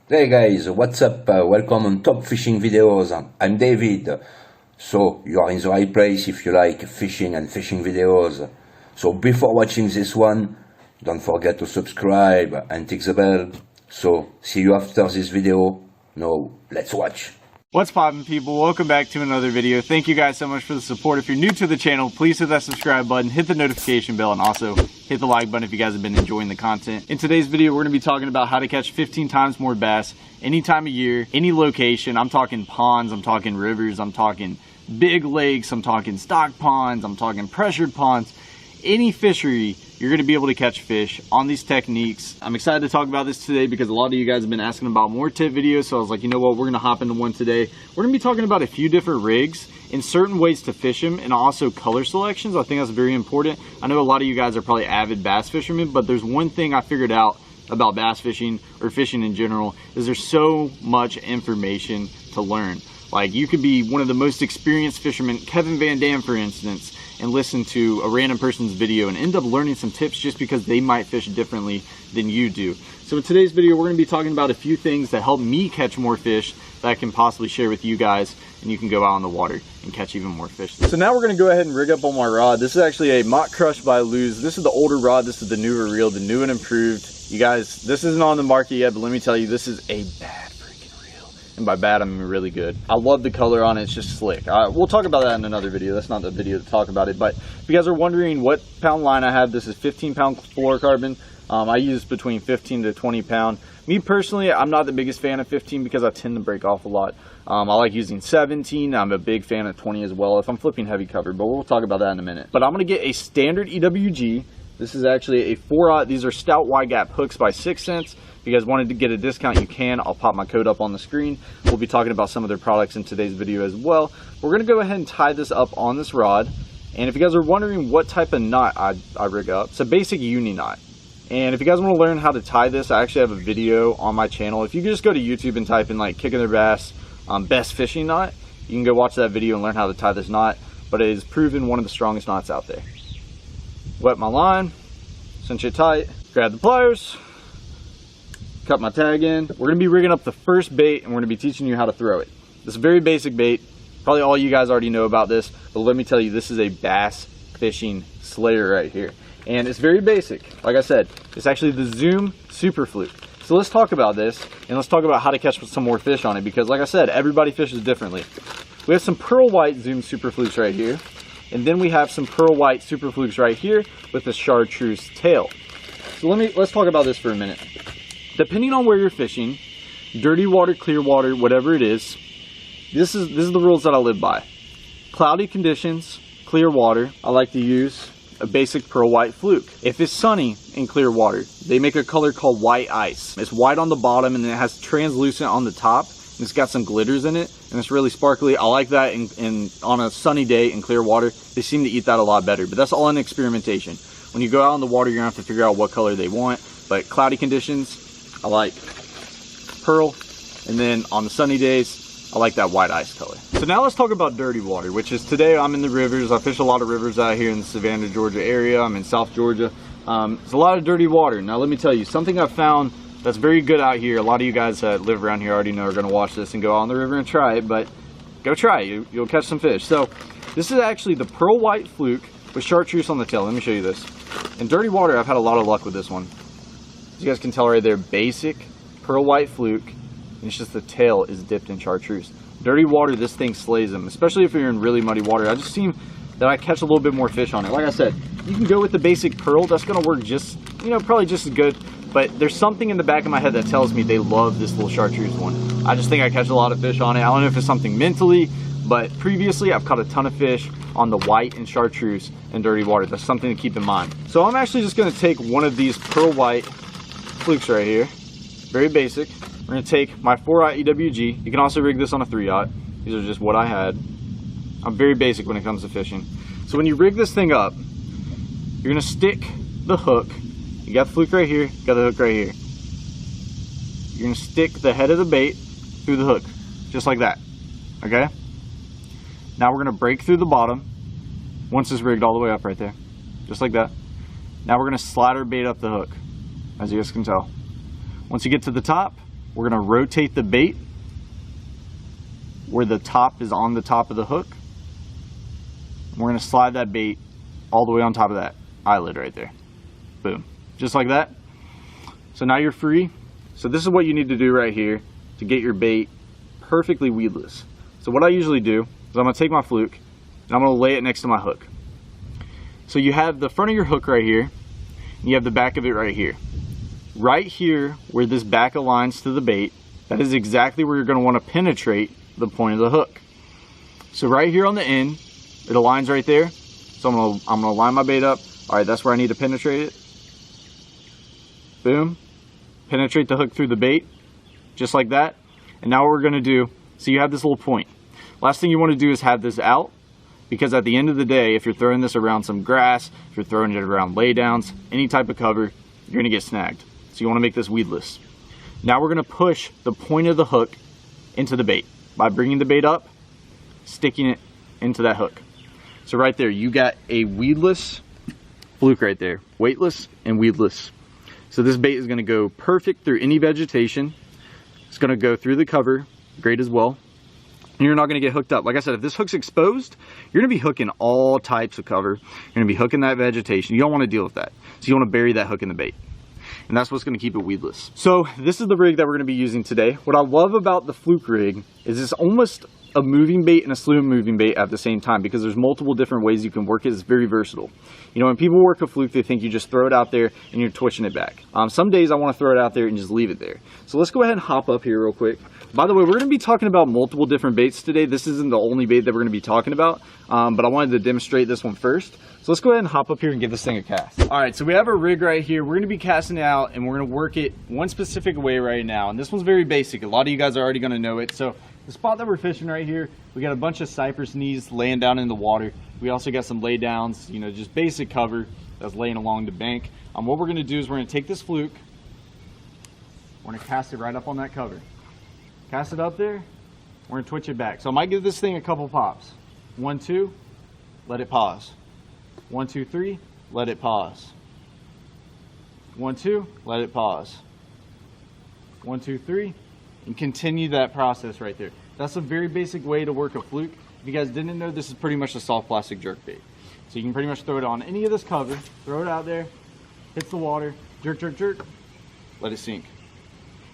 Hey guys, what's up? Welcome on Top Fishing Videos. I'm David. So you are in the right place if you like fishing and fishing videos. So before watching this one, don't forget to subscribe and tick the bell. So see you after this video. Now let's watch. What's poppin', people? Welcome back to another video. Thank you guys so much for the support. If you're new to the channel, please hit that subscribe button, hit the notification bell, and also hit the like button if you guys have been enjoying the content. In today's video, we're going to be talking about how to catch 15 times more bass any time of year, any location. I'm talking ponds, I'm talking rivers, I'm talking big lakes, I'm talking stock ponds, I'm talking pressured ponds. Any fishery, you're going to be able to catch fish on these techniques. I'm excited to talk about this today because a lot of you guys have been asking about more tip videos. So I was like, you know what, we're going to hop into one today. We're going to be talking about a few different rigs and certain ways to fish them, and also color selections. I think that's very important. I know a lot of you guys are probably avid bass fishermen, but there's one thing I figured out about bass fishing or fishing in general is there's so much information to learn. Like, you could be one of the most experienced fishermen, Kevin Van Dam for instance, and listen to a random person's video and end up learning some tips just because they might fish differently than you do. So in today's video, we're going to be talking about a few things that help me catch more fish that I can possibly share with you guys, and you can go out on the water and catch even more fish. So now we're going to go ahead and rig up on my rod. This is actually a Mach Crush by Lew's. This is the older rod. This is the newer reel, the new and improved. You guys, this isn't on the market yet, but let me tell you, this is a bad freaking reel. And by bad, I mean really good. I love the color on it. It's just slick. We'll talk about that in another video. That's not the video to talk about it. But if you guys are wondering what pound line I have, this is 15-pound fluorocarbon. I use between 15 to 20 pound. Me personally, I'm not the biggest fan of 15 because I tend to break off a lot. I like using 17. I'm a big fan of 20 as well if I'm flipping heavy cover, but we'll talk about that in a minute. But I'm going to get a standard EWG. This is actually a 4-aught. These are stout wide gap hooks by 6 cents. If you guys wanted to get a discount, you can. I'll pop my code up on the screen. We'll be talking about some of their products in today's video as well. We're going to go ahead and tie this up on this rod. And if you guys are wondering what type of knot I rig up, it's a basic uni knot. And if you guys want to learn how to tie this, I actually have a video on my channel. If you just go to YouTube and type in like Kicking Their Bass best fishing knot, you can go watch that video and learn how to tie this knot. But it is proven one of the strongest knots out there. Wet my line, cinch it tight, grab the pliers, cut my tag in. We're going to be rigging up the first bait, and we're going to be teaching you how to throw it. This is a very basic bait. Probably all you guys already know about this, but let me tell you, this is a bass fishing slayer right here. And it's very basic. Like I said, it's actually the Zoom Super Fluke. So let's talk about this, and let's talk about how to catch some more fish on it, because like I said, everybody fishes differently. We have some pearl white Zoom Super Flukes right here. And then we have some pearl white Super Flukes right here with a chartreuse tail. So let's talk about this for a minute. Depending on where you're fishing, dirty water, clear water, whatever it is, this is the rules that I live by. Cloudy conditions, clear water, I like to use a basic pearl white fluke. If it's sunny in clear water, they make a color called white ice. It's white on the bottom and it has translucent on the top. And it's got some glitters in it, and it's really sparkly. I like that on a sunny day in clear water. They seem to eat that a lot better, but that's all in experimentation. When you go out in the water, you're gonna have to figure out what color they want. But cloudy conditions, I like pearl, and then on the sunny days, I like that white ice color. So now let's talk about dirty water, which is today I'm in the rivers. I fish a lot of rivers out here in the Savannah, Georgia area. I'm in South Georgia. It's a lot of dirty water. Now let me tell you, something I've found that's very good out here. A lot of you guys that live around here already know are going to watch this and go out on the river and try it, but go try it. You'll catch some fish. So this is actually the pearl white fluke with chartreuse on the tail. Let me show you this. In dirty water, I've had a lot of luck with this one. As you guys can tell right there, basic pearl white fluke, and it's just the tail is dipped in chartreuse. Dirty water, this thing slays them, especially if you're in really muddy water. I just seem that I catch a little bit more fish on it. Like I said, you can go with the basic pearl. That's going to work just, probably just as good. But there's something in the back of my head that tells me they love this little chartreuse one. I just think I catch a lot of fish on it. I don't know if it's something mentally, but previously I've caught a ton of fish on the white and chartreuse in dirty water. That's something to keep in mind. So I'm actually just going to take one of these pearl white flukes right here. Very basic. We're going to take my 4-aught EWG. You can also rig this on a 3-aught. These are just what I had. I'm very basic when it comes to fishing. So when you rig this thing up, you're going to stick the hook. You got the fluke right here, you got the hook right here. You're going to stick the head of the bait through the hook, just like that, okay? Now we're going to break through the bottom, once it's rigged all the way up right there, just like that. Now we're going to slide our bait up the hook, as you guys can tell. Once you get to the top, we're gonna rotate the bait where the top is on the top of the hook. We're gonna slide that bait all the way on top of that eyelid right there. Boom, just like that. So now you're free. So this is what you need to do right here to get your bait perfectly weedless. So what I usually do is I'm gonna take my fluke and I'm gonna lay it next to my hook. So you have the front of your hook right here, and you have the back of it right here. Right here where this back aligns to the bait, that is exactly where you're gonna wanna penetrate the point of the hook. So right here on the end, it aligns right there. So I'm gonna line my bait up. All right, that's where I need to penetrate it. Boom. Penetrate the hook through the bait, just like that. And now what we're gonna do, so you have this little point. Last thing you wanna do is have this out, because at the end of the day, if you're throwing this around some grass, if you're throwing it around laydowns, any type of cover, you're gonna get snagged. So you wanna make this weedless. Now we're gonna push the point of the hook into the bait by bringing the bait up, sticking it into that hook. So right there, you got a weedless fluke right there, weightless and weedless. So this bait is gonna go perfect through any vegetation. It's gonna go through the cover, great as well. And you're not gonna get hooked up. Like I said, if this hook's exposed, you're gonna be hooking all types of cover. You're gonna be hooking that vegetation. You don't wanna deal with that. So you wanna bury that hook in the bait. And that's what's gonna keep it weedless. So this is the rig that we're gonna be using today. What I love about the fluke rig is it's almost a moving bait and a slow moving bait at the same time, because there's multiple different ways you can work it. It's very versatile. You know, when people work a fluke, they think you just throw it out there and you're twitching it back. Some days I want to throw it out there and just leave it there. So let's go ahead and hop up here real quick. By the way, we're going to be talking about multiple different baits today. This isn't the only bait that we're going to be talking about, but I wanted to demonstrate this one first. So let's go ahead and hop up here and give this thing a cast. All right, so we have our rig right here. We're going to be casting it out and we're going to work it one specific way right now. And this one's very basic. A lot of you guys are already going to know it. So the spot that we're fishing right here, we got a bunch of cypress knees laying down in the water. We also got some lay downs, you know, just basic cover that's laying along the bank. What we're going to do is we're going to take this fluke, we're going to cast it right up on that cover. Cast it up there, we're going to twitch it back. So I might give this thing a couple pops. 1, 2, let it pause. 1, 2, 3, let it pause. 1, 2, let it pause. 1, 2, 3, and continue that process right there. That's a very basic way to work a fluke. If you guys didn't know, this is pretty much a soft plastic jerk bait. So you can pretty much throw it on any of this cover, throw it out there, hits the water, jerk, jerk, jerk, let it sink.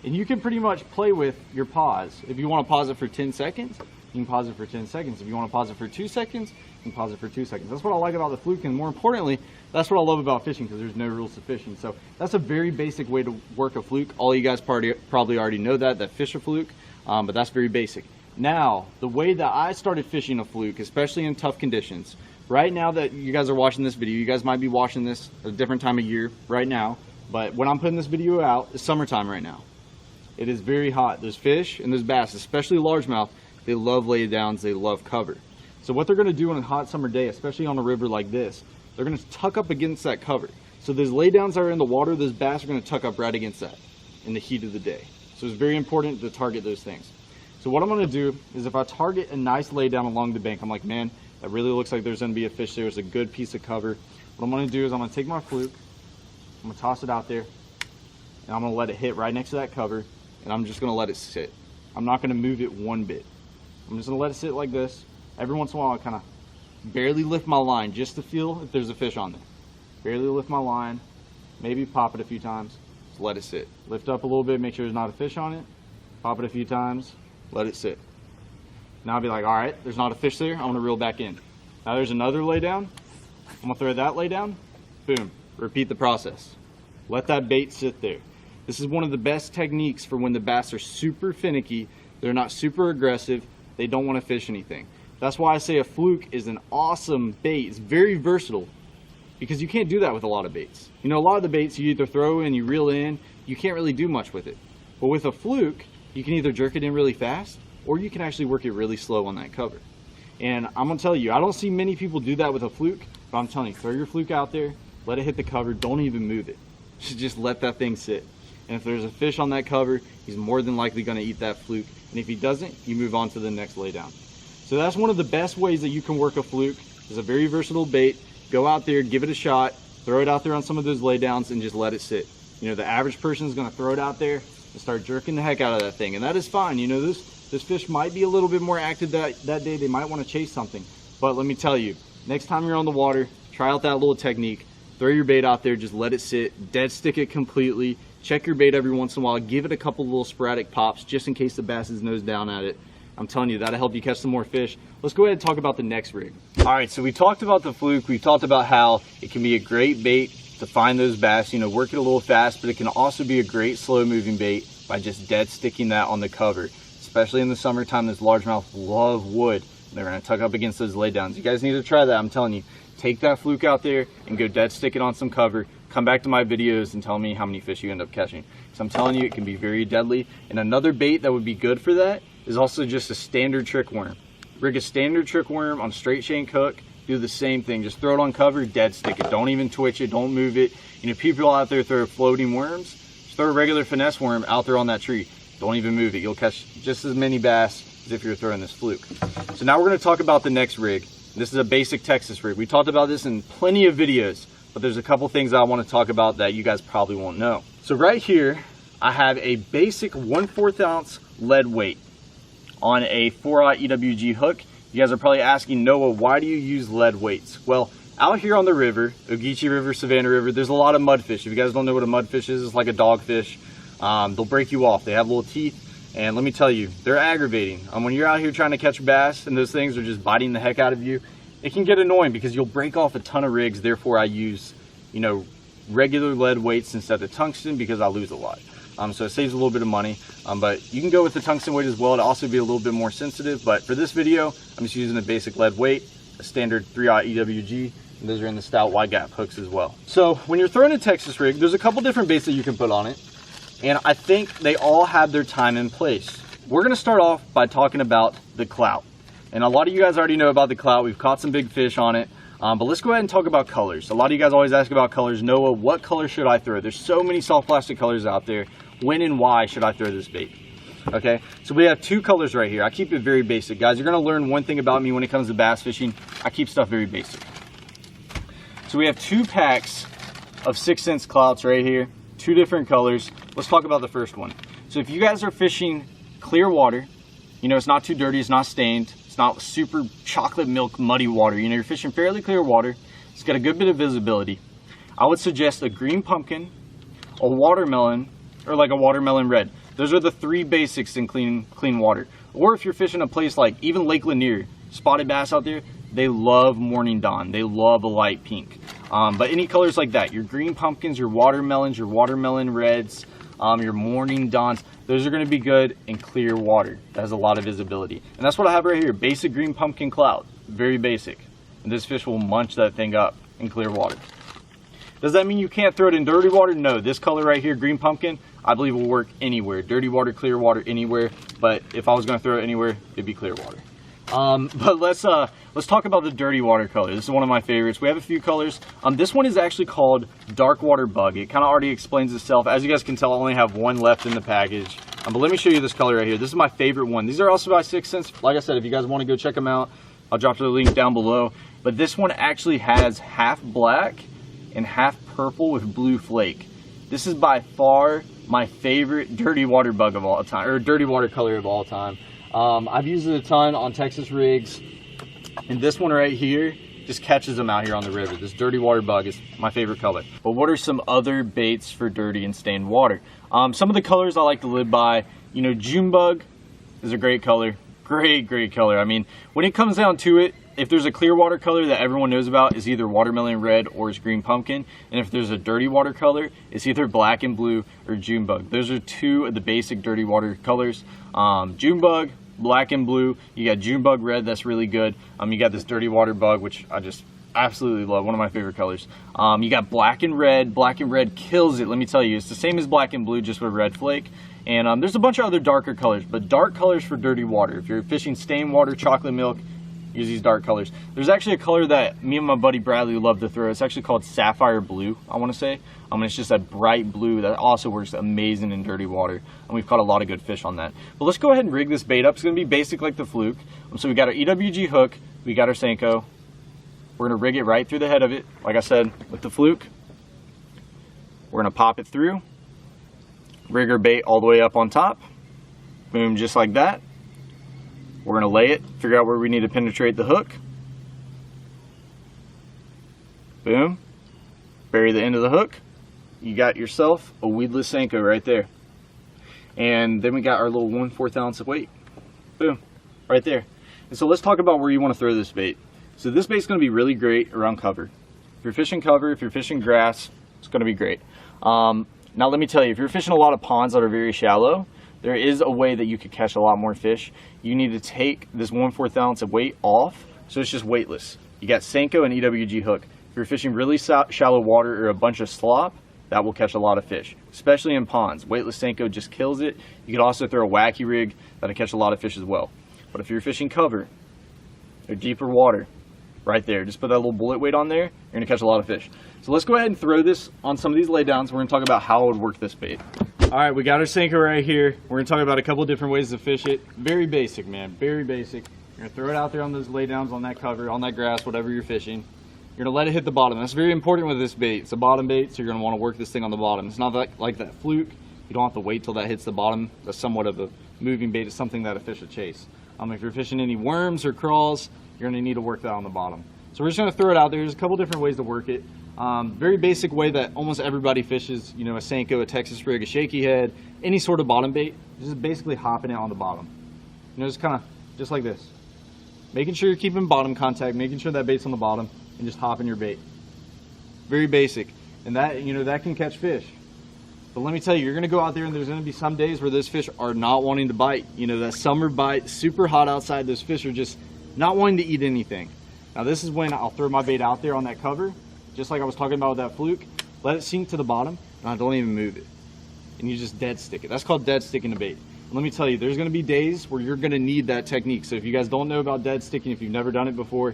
And you can pretty much play with your pause. If you want to pause it for 10 seconds, you can pause it for 10 seconds. If you want to pause it for 2 seconds, you can pause it for 2 seconds. That's what I like about the fluke, and more importantly, that's what I love about fishing, because there's no rules to fishing. So that's a very basic way to work a fluke. All you guys probably already know that fish a fluke, but that's very basic. Now, the way that I started fishing a fluke, especially in tough conditions, right now that you guys are watching this video, you guys might be watching this at a different time of year right now, but when I'm putting this video out, it's summertime right now. It is very hot. There's fish and there's bass, especially largemouth. They love lay downs, they love cover. So what they're gonna do on a hot summer day, especially on a river like this, they're gonna tuck up against that cover. So those lay downs that are in the water, those bass are gonna tuck up right against that in the heat of the day. So it's very important to target those things. So what I'm gonna do is if I target a nice lay down along the bank, I'm like, man, that really looks like there's gonna be a fish there. It's a good piece of cover. What I'm gonna do is I'm gonna take my fluke, I'm gonna toss it out there, and I'm gonna let it hit right next to that cover, and I'm just gonna let it sit. I'm not gonna move it one bit. I'm just gonna let it sit like this. Every once in a while, I kind of barely lift my line just to feel if there's a fish on there. Barely lift my line, maybe pop it a few times, just let it sit. Lift up a little bit, make sure there's not a fish on it, pop it a few times, let it sit. Now I'll be like, all right, there's not a fish there, I'm gonna reel back in. Now there's another lay down, I'm gonna throw that lay down, boom, repeat the process. Let that bait sit there. This is one of the best techniques for when the bass are super finicky, they're not super aggressive, they don't wanna fish anything. That's why I say a fluke is an awesome bait. It's very versatile because you can't do that with a lot of baits. You know, a lot of the baits you either throw in, you reel in, you can't really do much with it. But with a fluke, you can either jerk it in really fast or you can actually work it really slow on that cover. And I'm gonna tell you, I don't see many people do that with a fluke, but I'm telling you, throw your fluke out there, let it hit the cover, don't even move it. Just let that thing sit. And if there's a fish on that cover, he's more than likely gonna eat that fluke. And if he doesn't, you move on to the next lay down. So that's one of the best ways that you can work a fluke. It's a very versatile bait. Go out there, give it a shot, throw it out there on some of those lay downs and just let it sit. You know, the average person is gonna throw it out there, and start jerking the heck out of that thing. And that is fine. You know, this fish might be a little bit more active that day. They might want to chase something. But let me tell you, next time you're on the water, try out that little technique. Throw your bait out there, just let it sit, dead stick it completely. Check your bait every once in a while. Give it a couple little sporadic pops just in case the bass is nose down at it. I'm telling you, that'll help you catch some more fish. Let's go ahead and talk about the next rig. All right, so we talked about the fluke. We talked about how it can be a great bait to find those bass. You know, work it a little fast, but it can also be a great slow moving bait by just dead sticking that on the cover. Especially in the summertime, those largemouth love wood. They're gonna tuck up against those laydowns. You guys need to try that, I'm telling you. Take that fluke out there and go dead stick it on some cover. Come back to my videos and tell me how many fish you end up catching. Because I'm telling you, it can be very deadly. And another bait that would be good for that is also just a standard trick worm. Rig a standard trick worm on a straight shank hook. Do the same thing. Just throw it on cover, dead stick it. Don't even twitch it. Don't move it. You know, people out there throw floating worms. Just throw a regular finesse worm out there on that tree. Don't even move it. You'll catch just as many bass as if you're throwing this fluke. So now we're going to talk about the next rig. This is a basic Texas rig. We talked about this in plenty of videos, but there's a couple things I want to talk about that you guys probably won't know. So right here, I have a basic 1/4 ounce lead weight on a 4/0 EWG hook. You guys are probably asking, Noah, why do you use lead weights? Well, out here on the river, Ogeechee River, Savannah River, there's a lot of mudfish. If you guys don't know what a mudfish is, it's like a dogfish. They'll break you off. They have little teeth. And let me tell you, they're aggravating. When you're out here trying to catch bass and those things are just biting the heck out of you, it can get annoying because you'll break off a ton of rigs. Therefore, I use, you know, regular lead weights instead of tungsten because I lose a lot. So it saves a little bit of money. But you can go with the tungsten weight as well to also be a little bit more sensitive. But for this video, I'm just using a basic lead weight, a standard 3/0 EWG. And those are in the stout wide gap hooks as well. So when you're throwing a Texas rig, there's a couple different baits that you can put on it. And I think they all have their time and place. We're gonna start off by talking about the clout. And a lot of you guys already know about the clout. We've caught some big fish on it. But let's go ahead and talk about colors. A lot of you guys always ask about colors. Noah, what color should I throw? There's so many soft plastic colors out there. When and why should I throw this bait? Okay, so we have two colors right here. I keep it very basic. Guys, you're gonna learn one thing about me when it comes to bass fishing. I keep stuff very basic. So we have 2 packs of 6 cents clouts right here. 2 different colors. Let's talk about the first one. So if you guys are fishing clear water, you know, it's not too dirty, it's not stained, it's not super chocolate milk muddy water, you know, you're fishing fairly clear water, it's got a good bit of visibility, I would suggest a green pumpkin, a watermelon, or like a watermelon red. Those are the 3 basics in clean water. Or if you're fishing a place like even Lake Lanier, spotted bass out there, they love Morning Dawn. They love a light pink. But any colors like that, your green pumpkins, your watermelons, your watermelon reds, your Morning Dawns, those are going to be good in clear water. That has a lot of visibility. And that's what I have right here, basic green pumpkin clout. Very basic. And this fish will munch that thing up in clear water. Does that mean you can't throw it in dirty water? No, this color right here, green pumpkin, I believe will work anywhere. Dirty water, clear water, anywhere. But if I was going to throw it anywhere, it'd be clear water. But let's talk about the dirty water color. This is one of my favorites. We have a few colors. This one is actually called Dark Water Bug. It kind of already explains itself. As you guys can tell, I only have one left in the package. But let me show you this color right here. This is my favorite one. These are also by 6 cents. Like I said, if you guys want to go check them out, I'll drop the link down below. But this one actually has half black and half purple with blue flake. This is by far my favorite dirty water bug of all time, or dirty water color of all time. I've used it a ton on Texas rigs, and this one right here just catches them out here on the river. This dirty water bug is my favorite color. But what are some other baits for dirty and stained water? Some of the colors I like to live by, you know, June bug is a great color. Great color. I mean, when it comes down to it, if there's a clear water color that everyone knows about, is either watermelon red or it's green pumpkin. And if there's a dirty water color, it's either black and blue or June bug. Those are 2 of the basic dirty water colors. June bug, black and blue. You got June bug red, that's really good. You got this dirty water bug, which I just absolutely love, one of my favorite colors. You got black and red. Black and red kills it, let me tell you. It's the same as black and blue, just with red flake. And there's a bunch of other darker colors, but dark colors for dirty water. If you're fishing stained water, chocolate milk, use these dark colors. There's actually a color that me and my buddy Bradley love to throw. It's actually called sapphire blue, I want to say. And it's just a bright blue that also works amazing in dirty water. And we've caught a lot of good fish on that. But let's go ahead and rig this bait up. It's going to be basic like the fluke. So we got our EWG hook. We got our Senko. We're going to rig it right through the head of it. Like I said, with the fluke, we're going to pop it through. rig our bait all the way up on top. Boom, just like that. We're going to lay it, figure out where we need to penetrate the hook. Boom. Bury the end of the hook. You got yourself a weedless Senko right there. And then we got our little 1/4 ounce of weight. Boom. Right there. And so let's talk about where you want to throw this bait. So this bait's going to be really great around cover. If you're fishing cover, if you're fishing grass, it's going to be great. Now let me tell you, if you're fishing a lot of ponds that are very shallow, there is a way that you could catch a lot more fish. You need to take this 1/4 ounce of weight off, so it's just weightless. You got Senko and EWG hook. If you're fishing really shallow water or a bunch of slop, that will catch a lot of fish, especially in ponds. Weightless Senko just kills it. You could also throw a wacky rig that'll catch a lot of fish as well. But if you're fishing cover or deeper water, right there, just put that little bullet weight on there, you're gonna catch a lot of fish. So let's go ahead and throw this on some of these laydowns. We're gonna talk about how I would work this bait. All right, we got our Senko right here. We're gonna talk about a couple different ways to fish it. Very basic, man, very basic. You're gonna throw it out there on those laydowns, on that cover, on that grass, whatever you're fishing. You're gonna let it hit the bottom. That's very important with this bait. It's a bottom bait, so you're gonna wanna work this thing on the bottom. It's not like that fluke. You don't have to wait till that hits the bottom. That's somewhat of a moving bait. It's something that a fish will chase. If you're fishing any worms or crawls, you're gonna need to work that on the bottom. So we're just gonna throw it out there. There's a couple different ways to work it. Very basic way that almost everybody fishes, you know, a Senko, a Texas rig, a shaky head, any sort of bottom bait, just basically hopping it on the bottom. You know, just kind of, just like this. Making sure you're keeping bottom contact, making sure that bait's on the bottom, and just hopping your bait. Very basic. And that, you know, that can catch fish. But let me tell you, you're gonna go out there and there's gonna be some days where those fish are not wanting to bite. You know, that summer bite, super hot outside, those fish are just not wanting to eat anything. Now this is when I'll throw my bait out there on that cover, just like I was talking about with that fluke, let it sink to the bottom, and I don't even move it. And you just dead stick it. That's called dead sticking the bait. And let me tell you, there's gonna be days where you're gonna need that technique. So if you guys don't know about dead sticking, if you've never done it before,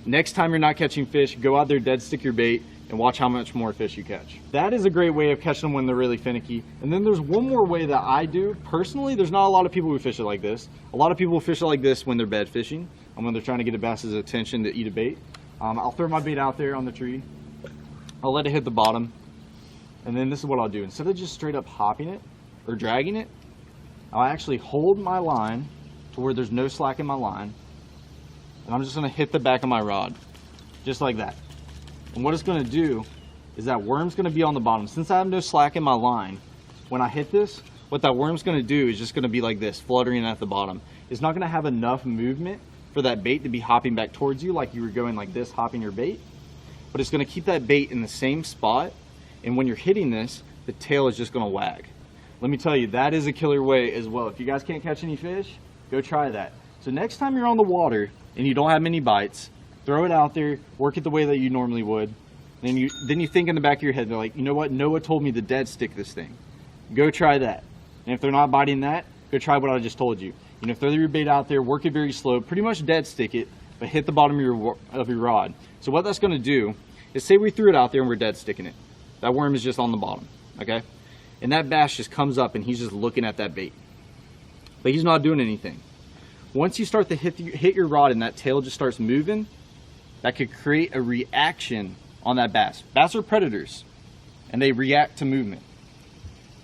next time you're not catching fish, go out there, dead stick your bait, and watch how much more fish you catch. That is a great way of catching them when they're really finicky. And then there's one more way that I do. Personally, there's not a lot of people who fish it like this. A lot of people fish it like this when they're bed fishing, and when they're trying to get a bass's attention to eat a bait. I'll throw my bait out there on the tree. I'll let it hit the bottom. And then this is what I'll do. Instead of just straight up hopping it or dragging it, I'll actually hold my line to where there's no slack in my line. And I'm just gonna hit the back of my rod, just like that. And what it's gonna do is that worm's gonna be on the bottom. Since I have no slack in my line, when I hit this, what that worm's gonna do is just gonna be like this, fluttering at the bottom. It's not gonna have enough movement for that bait to be hopping back towards you like you were going like this, hopping your bait. But it's gonna keep that bait in the same spot. And when you're hitting this, the tail is just gonna wag. Let me tell you, that is a killer way as well. If you guys can't catch any fish, go try that. So next time you're on the water and you don't have many bites, throw it out there, work it the way that you normally would. Then you think in the back of your head, they're like, you know what? Noah told me to dead stick this thing. Go try that. And if they're not biting that, go try what I just told you. You know, throw your bait out there, work it very slow, pretty much dead stick it, but hit the bottom of your rod. So what that's gonna do is, say we threw it out there and we're dead sticking it. That worm is just on the bottom, okay? And that bass just comes up and he's just looking at that bait. But he's not doing anything. Once you start to hit your rod and that tail just starts moving, that could create a reaction on that bass. Bass are predators and they react to movement.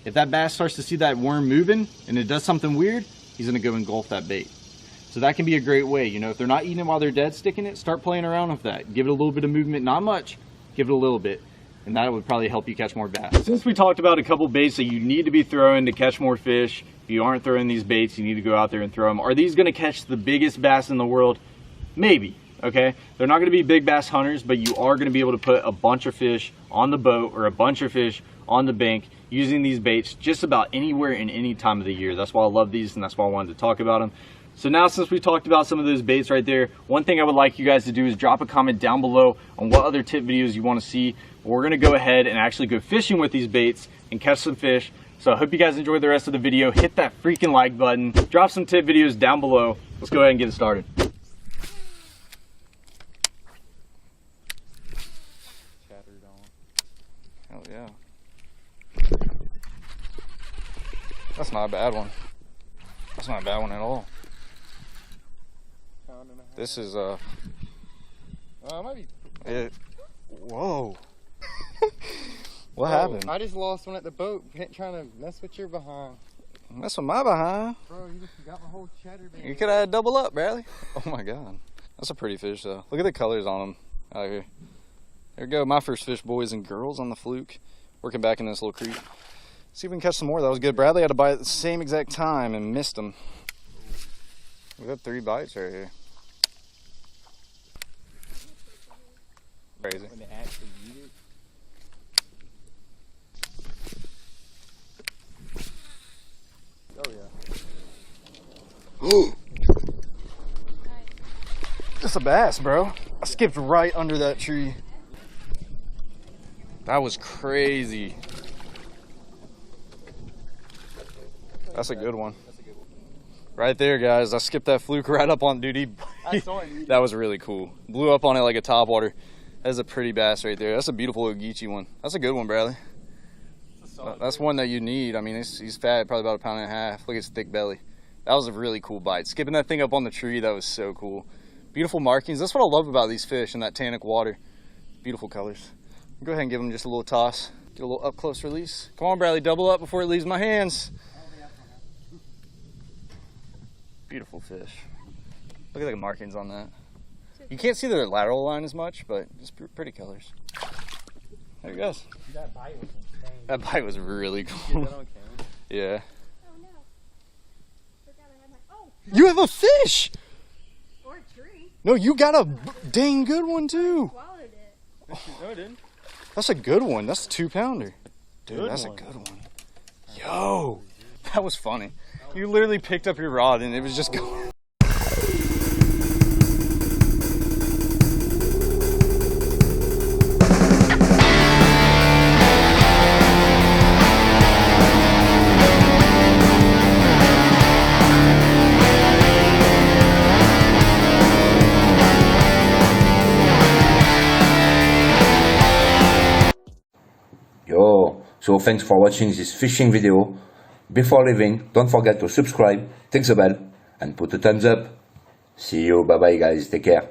If that bass starts to see that worm moving and it does something weird, he's gonna go engulf that bait. So that can be a great way. You know, if they're not eating it while they're dead sticking it, start playing around with that. Give it a little bit of movement, not much, give it a little bit. And that would probably help you catch more bass. Since we talked about a couple baits that you need to be throwing to catch more fish, if you aren't throwing these baits, you need to go out there and throw them. Are these gonna catch the biggest bass in the world? Maybe, okay? They're not gonna be big bass hunters, but you are gonna be able to put a bunch of fish on the boat or a bunch of fish on the bank using these baits just about anywhere and any time of the year. That's why I love these and that's why I wanted to talk about them. So now, since we talked about some of those baits right there, one thing I would like you guys to do is drop a comment down below on what other tip videos you want to see. We're going to go ahead and actually go fishing with these baits and catch some fish. So I hope you guys enjoy the rest of the video. Hit that freaking like button. Drop some tip videos down below. Let's go ahead and get it started. Chattered on. Hell yeah. That's not a bad one. That's not a bad one at all. This is might be. Whoa. What happened? I just lost one at the boat trying to mess with your behind. Mess with my behind. Bro, you just got my whole cheddar, man. You could have double up, Bradley. Oh my God. That's a pretty fish though. Look at the colors on them out here. There we go, my first fish, boys and girls, on the fluke. Working back in this little creek. See if we can catch some more. That was good. Bradley had to bite at the same exact time and missed them. We got 3 bites right here. Crazy. When they actually eat it. Oh yeah. It's a bass, bro. I skipped right under that tree. That was crazy. That's a good one. Right there, guys. I skipped that fluke right up on, dude. That was really cool. Blew up on it like a topwater. That's a pretty bass right there. That's a beautiful Ogeechee one. That's a good one, Bradley. That's one that you need. I mean, he's fat, probably about 1.5 pounds. Look at his thick belly. That was a really cool bite. Skipping that thing up on the tree, that was so cool. Beautiful markings. That's what I love about these fish in that tannic water. Beautiful colors. Go ahead and give him just a little toss. Get a little up close release. Come on, Bradley, double up before it leaves my hands. Beautiful fish. Look at the markings on that. You can't see the lateral line as much, but just pretty colors. There he goes. That bite was insane. That bite was really cool. Yeah. Oh no. Forgot I had my. Oh! You have a fish! Or a tree. No, you got a dang good one too. Swallowed it. No, it didn't. That's a good one. That's a 2-pounder. Dude, Good that's one. a good one. Yo, that was funny. You literally picked up your rod and it was just going. Yo, so thanks for watching this fishing video. Before leaving, don't forget to subscribe, click the bell, and put a thumbs up. See you, bye bye guys, take care.